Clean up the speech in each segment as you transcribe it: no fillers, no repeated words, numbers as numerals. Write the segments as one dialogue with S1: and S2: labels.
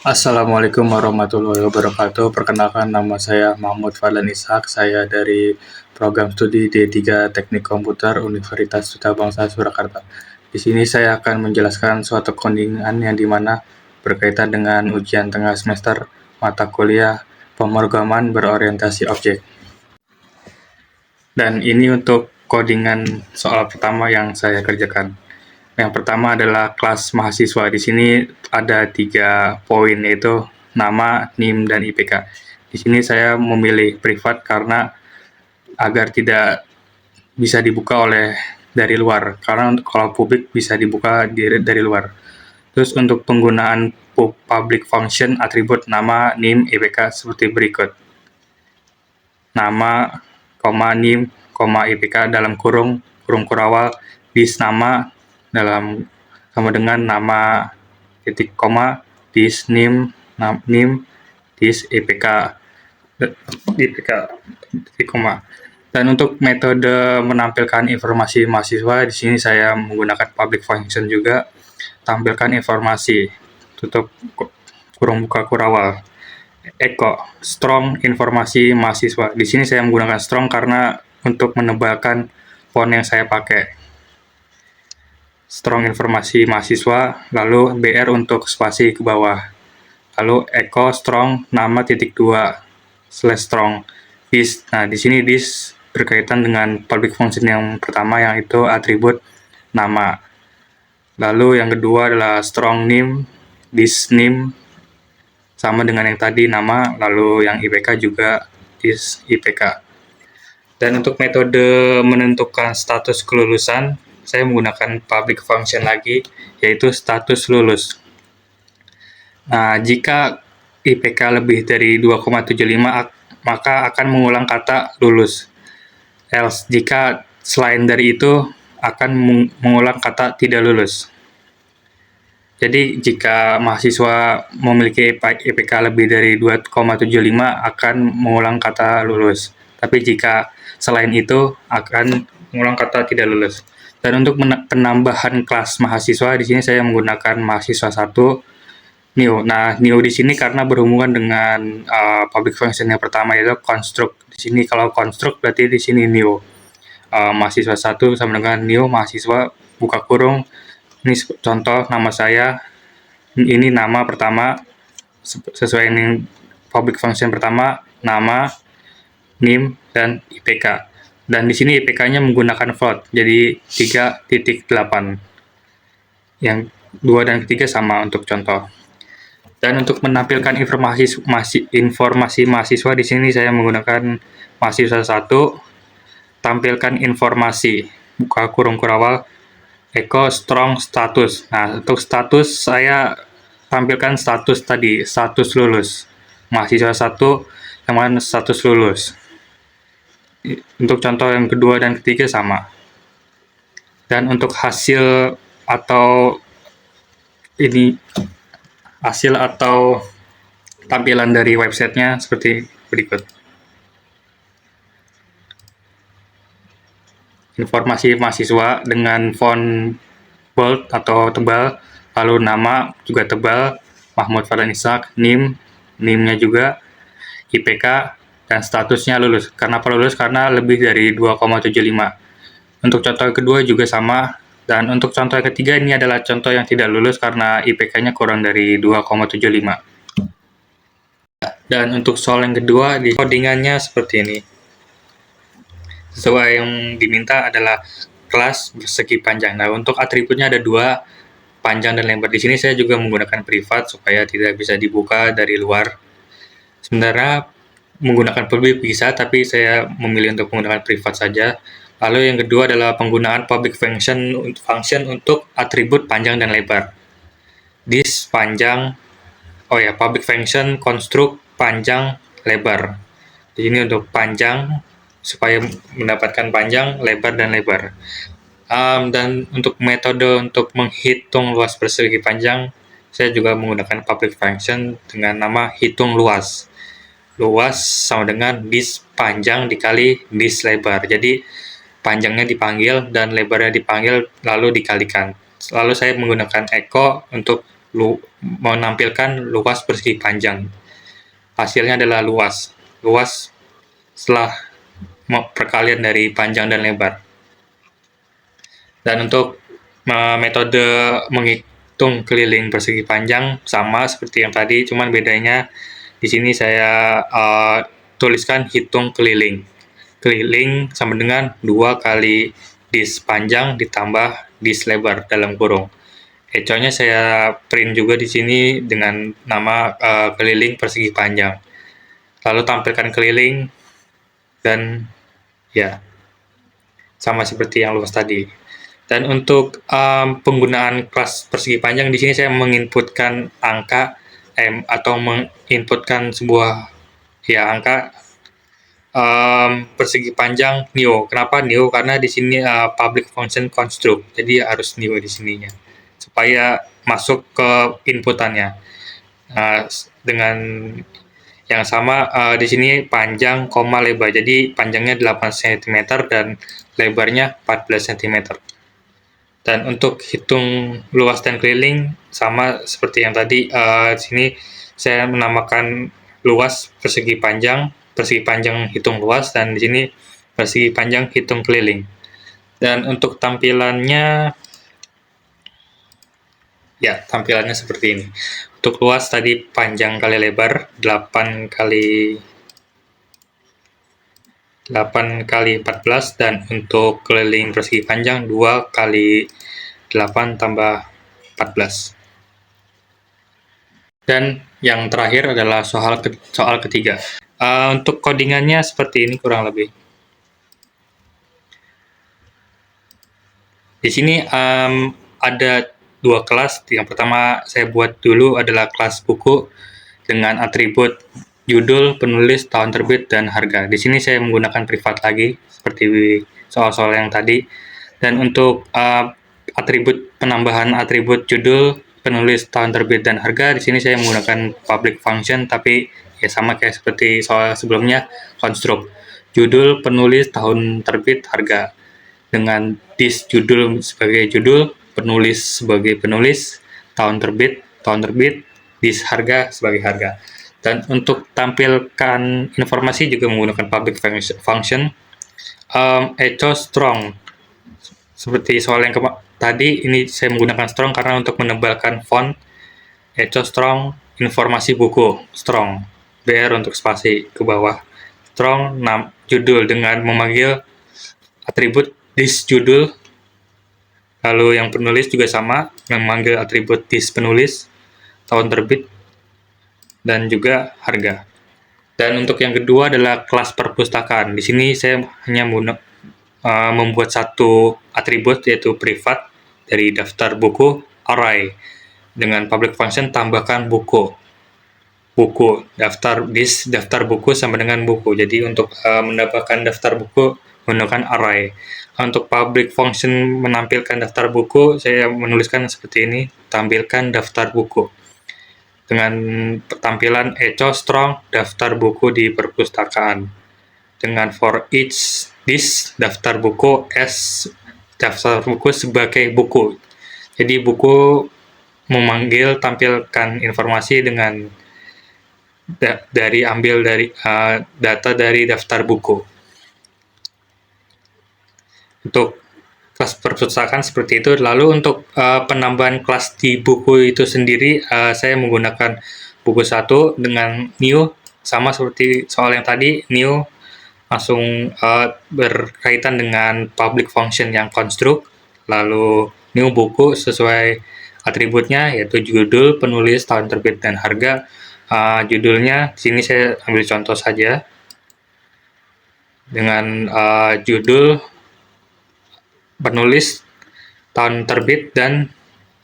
S1: Assalamualaikum warahmatullahi wabarakatuh. Perkenalkan, nama saya Mahmud Fadlan Ishak. Saya dari program studi D3 Teknik Komputer Universitas Duta Bangsa Surakarta. Di sini saya akan menjelaskan suatu codingan yang dimana berkaitan dengan ujian tengah semester mata kuliah pemrograman berorientasi objek. Dan ini untuk codingan soal pertama yang saya kerjakan. Yang pertama adalah kelas mahasiswa. Di sini ada 3 poin, yaitu nama, NIM, dan IPK. Di sini saya memilih privat karena agar tidak bisa dibuka oleh dari luar. Karena kalau publik bisa dibuka dari luar. Terus untuk penggunaan public function atribut nama, NIM, IPK seperti berikut. Nama, NIM, IPK dalam kurung kurawal, dis nama dalam sama dengan nama titik koma, dis NIM, dis IPK titik koma. Dan untuk metode menampilkan informasi mahasiswa, di sini saya menggunakan public function juga. Tampilkan informasi, tutup kurung buka kurawal. Eko, strong informasi mahasiswa. Di sini saya menggunakan strong karena untuk menebalkan font yang saya pakai. Strong informasi mahasiswa, lalu BR untuk spasi ke bawah. Lalu Eko strong nama titik 2 slash strong dis. Nah, di sini dis berkaitan dengan public function yang pertama, yang itu atribut nama. Lalu yang kedua adalah strong name, dis name sama dengan yang tadi nama, lalu yang IPK juga dis IPK. Dan untuk metode menentukan status kelulusan, saya menggunakan public function lagi, yaitu status lulus. Nah, jika IPK lebih dari 2,75, maka akan mengulang kata lulus. Else, jika selain dari itu, akan mengulang kata tidak lulus. Jadi, jika mahasiswa memiliki IPK lebih dari 2,75, akan mengulang kata lulus. Tapi jika selain itu, akan mengulang kata tidak lulus. Dan untuk penambahan kelas mahasiswa, di sini saya menggunakan mahasiswa 1, new. Nah, new di sini karena berhubungan dengan public function yang pertama, yaitu construct. Di sini kalau construct berarti di sini new. Mahasiswa 1 sama dengan new mahasiswa buka kurung. Ini contoh nama saya. Ini nama pertama sesuai dengan public function pertama, nama, NIM, dan IPK. Dan di sini IPK-nya menggunakan float, jadi 3.8. Yang 2 dan ketiga sama untuk contoh. Dan untuk menampilkan informasi mahasiswa, di sini saya menggunakan mahasiswa 1, tampilkan informasi, buka kurung kurawal, Eko strong status. Nah, untuk status saya tampilkan status tadi, status lulus. Mahasiswa 1 sama status lulus. Untuk contoh yang kedua dan ketiga sama. Dan untuk hasil atau tampilan dari websitenya seperti berikut. Informasi mahasiswa dengan font bold atau tebal, lalu nama juga tebal, Mahmud Fadlan Ishak, NIM-nya juga, IPK, dan statusnya lulus. Kenapa lulus? Karena lebih dari 2,75. Untuk contoh kedua juga sama, dan untuk contoh yang ketiga ini adalah contoh yang tidak lulus karena IPK-nya kurang dari 2,75. Dan untuk soal yang kedua, di codingannya seperti ini. Sesuai yang diminta adalah kelas bersegi panjang. Nah, untuk atributnya ada 2, panjang dan lebar. Di sini saya juga menggunakan privat supaya tidak bisa dibuka dari luar. Sebenarnya menggunakan public bisa, tapi saya memilih untuk menggunakan privat saja. Lalu yang kedua adalah penggunaan public function untuk atribut panjang dan lebar. This panjang, public function construct panjang lebar. Di sini untuk panjang supaya mendapatkan panjang, lebar, dan lebar. Dan untuk metode untuk menghitung luas persegi panjang, saya juga menggunakan public function dengan nama hitung luas. Luas sama dengan dis panjang dikali dis lebar. Jadi panjangnya dipanggil dan lebarnya dipanggil lalu dikalikan. Lalu saya menggunakan Eko untuk menampilkan luas persegi panjang. Hasilnya adalah luas setelah perkalian dari panjang dan lebar. Dan untuk metode menghitung keliling persegi panjang sama seperti yang tadi, cuman bedanya di sini saya tuliskan hitung keliling. Keliling sama dengan 2 kali dis panjang ditambah dis lebar dalam kurung. Econya saya print juga di sini dengan nama keliling persegi panjang. Lalu tampilkan keliling dan ya sama seperti yang luas tadi. Dan untuk penggunaan kelas persegi panjang di sini saya menginputkan angka atau menginputkan sebuah angka persegi panjang new. Kenapa new? Karena di sini public function construct, jadi harus new di sininya supaya masuk ke inputannya. Dengan yang sama di sini panjang, lebar. Jadi panjangnya 8 cm dan lebarnya 14 cm. Dan untuk hitung luas dan keliling sama seperti yang tadi, di sini saya menamakan luas persegi panjang hitung luas, dan di sini persegi panjang hitung keliling. Dan untuk tampilannya seperti ini. Untuk luas tadi panjang kali lebar 8 kali 14, dan untuk keliling persegi panjang 2 kali 8 tambah 14. Dan yang terakhir adalah soal ketiga. Untuk codingannya seperti ini kurang lebih. Di sini ada 2 kelas. Yang pertama saya buat dulu adalah kelas buku dengan atribut judul, penulis, tahun terbit, dan harga. Di sini saya menggunakan privat lagi seperti soal-soal yang tadi. Dan untuk penambahan atribut judul, penulis, tahun terbit, dan harga, di sini saya menggunakan public function, tapi ya sama kayak seperti soal sebelumnya, construct judul, penulis, tahun terbit, harga, dengan dis judul sebagai judul, penulis sebagai penulis, tahun terbit, dis harga sebagai harga. Dan untuk tampilkan informasi juga menggunakan public function. Echo strong, seperti soal yang tadi, ini saya menggunakan strong karena untuk menebalkan font. Echo strong, informasi buku, strong, BR untuk spasi ke bawah. Strong, judul dengan memanggil atribut dis judul. Lalu yang penulis juga sama, memanggil atribut dis penulis, tahun terbit, dan juga harga. Dan untuk yang kedua adalah kelas perpustakaan. Di sini saya hanya membuat satu atribut, yaitu privat dari daftar buku, array, dengan public function tambahkan buku, daftar buku sama dengan buku. Jadi untuk menambahkan daftar buku menggunakan array. Untuk public function menampilkan daftar buku, saya menuliskan seperti ini, tampilkan daftar buku dengan tampilan echo strong daftar buku di perpustakaan, dengan for each this daftar buku s daftar buku sebagai buku. Jadi buku memanggil tampilkan informasi dengan ambil dari data dari daftar buku. Untuk kelas perpustakaan seperti itu. Lalu untuk penambahan kelas di buku itu sendiri, saya menggunakan buku 1 dengan new, sama seperti soal yang tadi, new langsung berkaitan dengan public function yang construct. Lalu new buku sesuai atributnya, yaitu judul, penulis, tahun terbit, dan harga. Judulnya di sini saya ambil contoh saja dengan judul, penulis, tahun terbit, dan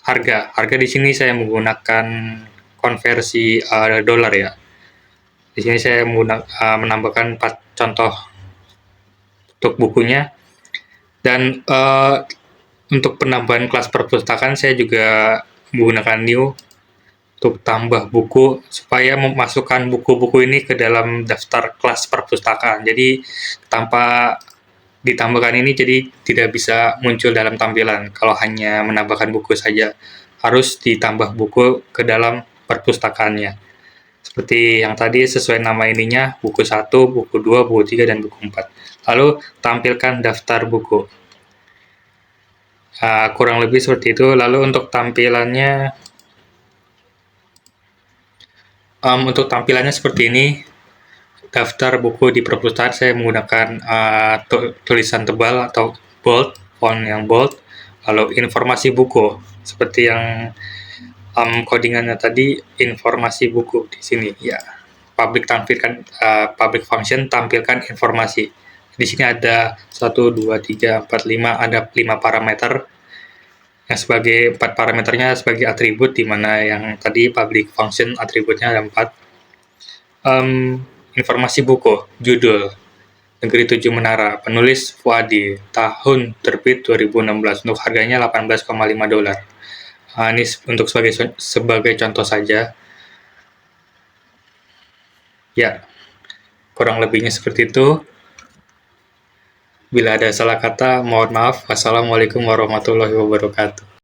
S1: harga. Harga di sini saya menggunakan konversi dolar ya. Di sini saya menambahkan 4 contoh untuk bukunya. Dan untuk penambahan kelas perpustakaan saya juga menggunakan new untuk tambah buku supaya memasukkan buku-buku ini ke dalam daftar kelas perpustakaan. Jadi tanpa ditambahkan ini, jadi tidak bisa muncul dalam tampilan kalau hanya menambahkan buku saja. harus ditambah buku ke dalam perpustakaannya. Seperti yang tadi sesuai nama ininya, buku 1, buku 2, buku 3, dan buku 4. Lalu tampilkan daftar buku. Kurang lebih seperti itu. Lalu untuk tampilannya seperti ini. Daftar buku di perpustakaan saya menggunakan tulisan tebal atau bold, font yang bold. Lalu informasi buku seperti yang codingannya tadi, informasi buku di sini ya. Public function tampilkan informasi. Di sini ada 1, 2, 3, 4, 5, ada 5 parameter. Yang sebagai 4 parameternya sebagai atribut, di mana yang tadi public function atributnya ada 4. Informasi buku, judul, Negeri Tujuh Menara, penulis Fuadi, tahun terbit 2016, untuk harganya $18,5. Ini untuk sebagai contoh saja. Ya, kurang lebihnya seperti itu. Bila ada salah kata, mohon maaf. Wassalamualaikum warahmatullahi wabarakatuh.